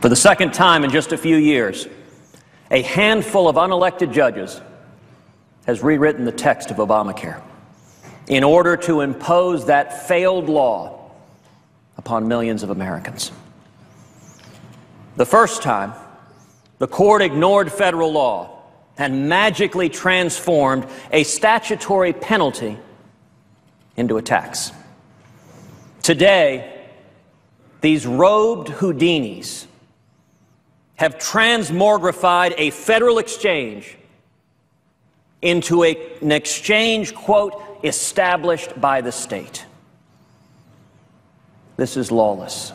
For the second time in just a few years, a handful of unelected judges has rewritten the text of Obamacare in order to impose that failed law upon millions of Americans. The first time, the court ignored federal law and magically transformed a statutory penalty into a tax. Today, these robed Houdinis have transmogrified a federal exchange into an exchange, quote, established by the state. This is lawless.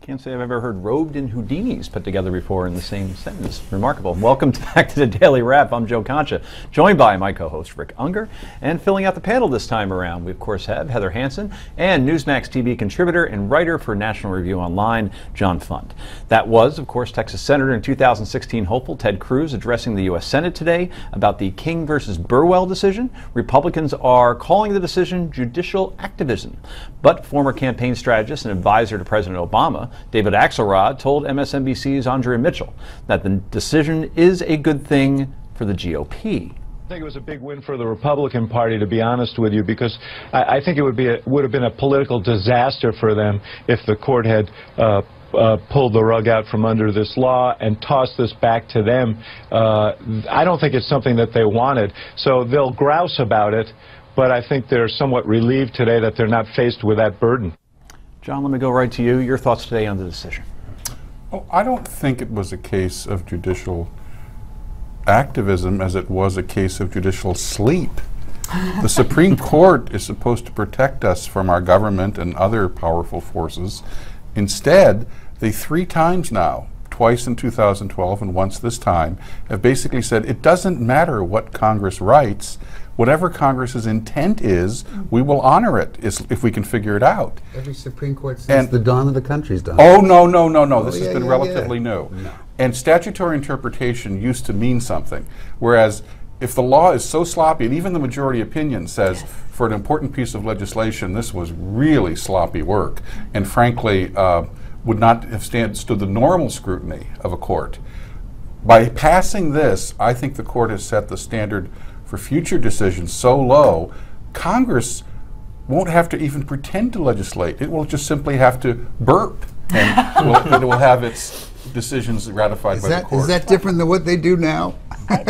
Can't say I've ever heard robed and Houdinis put together before in the same sentence. Remarkable. Welcome back to the Daily Wrap. I'm Joe Concha, joined by my co-host Rick Unger, and filling out the panel this time around, we of course have Heather Hansen and Newsmax TV contributor and writer for National Review Online, John Fund. That was, of course, Texas Senator and 2016 hopeful Ted Cruz addressing the U.S. Senate today about the King versus Burwell decision. Republicans are calling the decision judicial activism, but former campaign strategist and advisor to President Obama, David Axelrod, told MSNBC's Andrea Mitchell that the decision is a good thing for the GOP. I think it was a big win for the Republican Party, to be honest with you, because I think it would have been a political disaster for them if the court had pulled the rug out from under this law and tossed this back to them. I don't think it's something that they wanted, so they'll grouse about it, but I think they're somewhat relieved today that they're not faced with that burden. John, let me go right to you. Your thoughts today on the decision? Oh, I don't think it was a case of judicial activism as it was a case of judicial sleep. The Supreme Court is supposed to protect us from our government and other powerful forces. Instead, they 3 times now, twice in 2012 and once this time, have basically said it doesn't matter what Congress writes. Whatever Congress's intent is, we will honor it if we can figure it out. Every Supreme Court since the dawn of the country's done. Oh, no. This has been relatively new. No. And statutory interpretation used to mean something. Whereas if the law is so sloppy, and even the majority opinion says for an important piece of legislation, this was really sloppy work, and frankly, would not have stood the normal scrutiny of a court. By passing this, I think the court has set the standard for future decisions so low, Congress won't have to even pretend to legislate. It will just simply have to burp, and it will have its decisions ratified by the court. Is that different than what they do now?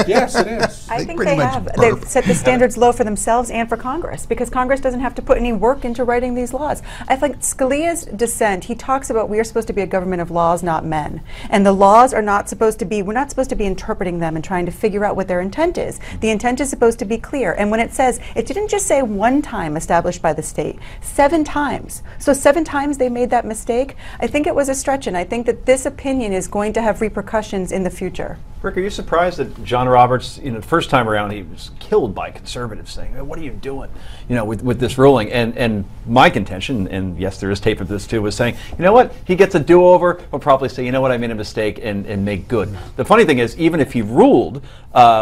Yes, it is. I think they have. They've set the standards low for themselves and for Congress, because Congress doesn't have to put any work into writing these laws. I think Scalia's dissent, he talks about we are supposed to be a government of laws, not men. And the laws are not supposed to be, we're not supposed to be interpreting them and trying to figure out what their intent is. The intent is supposed to be clear. And when it says, it didn't just say one time established by the state, 7 times. So 7 times they made that mistake. I think it was a stretch, and I think that this opinion is going to have repercussions in the future. Rick, are you surprised that John Roberts, the first time around, he was killed by conservatives saying, what are you doing, with this ruling? And my contention, and yes, there is tape of this too, was saying, you know what, he gets a do-over, will probably say, you know what, I made a mistake, and make good. The funny thing is, even if he ruled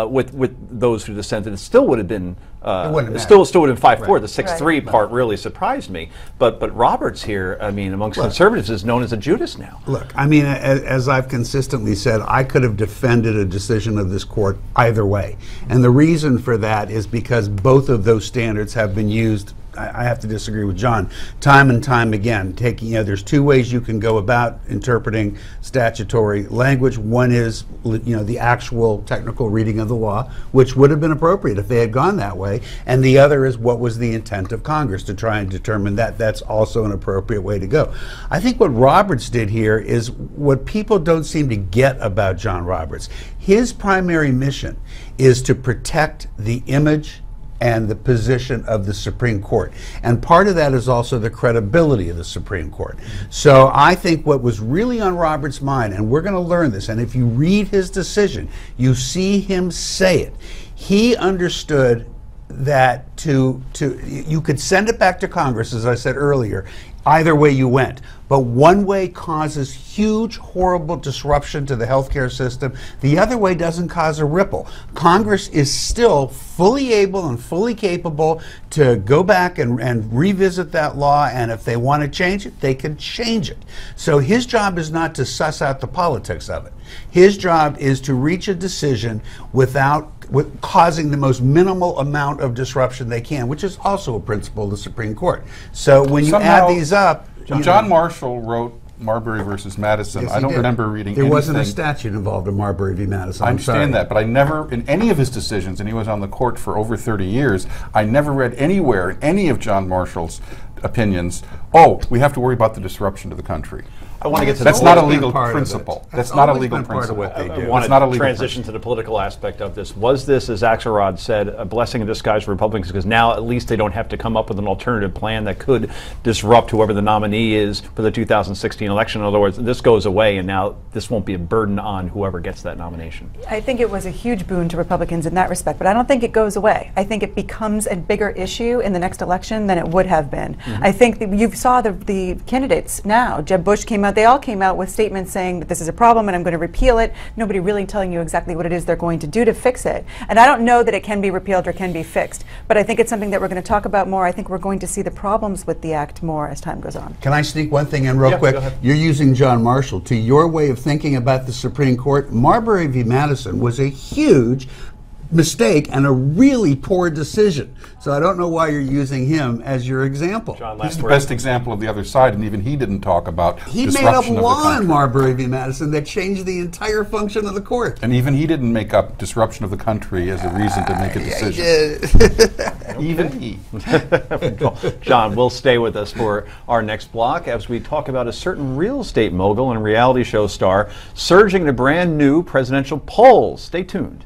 with those who dissented, it still would have been still would have been 5-4. Right. The 6-3 part really surprised me. But Roberts here, amongst conservatives, is known as a Judas now. Look, as I've consistently said, I could have defended a decision of this court either way. And the reason for that is because both of those standards have been used. I have to disagree with John. Time and time again, there's 2 ways you can go about interpreting statutory language. One is, the actual technical reading of the law, which would have been appropriate if they had gone that way. And the other is what was the intent of Congress to try and determine that. That's also an appropriate way to go. I think what Roberts did here is what people don't seem to get about John Roberts. His primary mission is to protect the image and the position of the Supreme Court. And part of that is also the credibility of the Supreme Court. So I think what was really on Roberts' mind, and we're going to learn this, and if you read his decision, you see him say it. He understood that you could send it back to Congress, as I said earlier, either way you went. But one way causes huge, horrible disruption to the healthcare system. The other way doesn't cause a ripple. Congress is still fully able and fully capable to go back and revisit that law, and if they want to change it, they can change it. So his job is not to suss out the politics of it. His job is to reach a decision without causing the most minimal amount of disruption they can, which is also a principle of the Supreme Court. So when you add these up... John Marshall wrote Marbury versus Madison. Yes, I don't did. remember reading There anything. wasn't a statute involved in Marbury v. Madison. I understand that, but I never, in any of his decisions, and he was on the court for over 30 years, I never read anywhere in any of John Marshall's opinions, oh, we have to worry about the disruption to the country. I want to get to That's the not a political legal principle. That's not a legal principle. I want to transition to the political aspect of this. Was this, as Axelrod said, a blessing in disguise for Republicans, because now at least they don't have to come up with an alternative plan that could disrupt whoever the nominee is for the 2016 election? In other words, this goes away and now this won't be a burden on whoever gets that nomination. I think it was a huge boon to Republicans in that respect, but I don't think it goes away. I think it becomes a bigger issue in the next election than it would have been. I think that you saw the candidates now. Jeb Bush came out, they all came out with statements saying that this is a problem and I'm going to repeal it. Nobody really telling you exactly what it is they're going to do to fix it. And I don't know that it can be repealed or can be fixed, but I think it's something that we're going to talk about more. I think we're going to see the problems with the act more as time goes on. Can I sneak one thing in real quick? Go ahead. You're using John Marshall. To your way of thinking about the Supreme Court, Marbury v. Madison was a huge mistake and a really poor decision. So I don't know why you're using him as your example. John, He's the best example of the other side, and even he didn't talk about He made up disruption of the law in country. Marbury v. Madison that changed the entire function of the court. And even he didn't make up disruption of the country as a reason to make a decision. Even he. John, we'll stay with us for our next block as we talk about a certain real estate mogul and reality show star surging into brand new presidential polls. Stay tuned.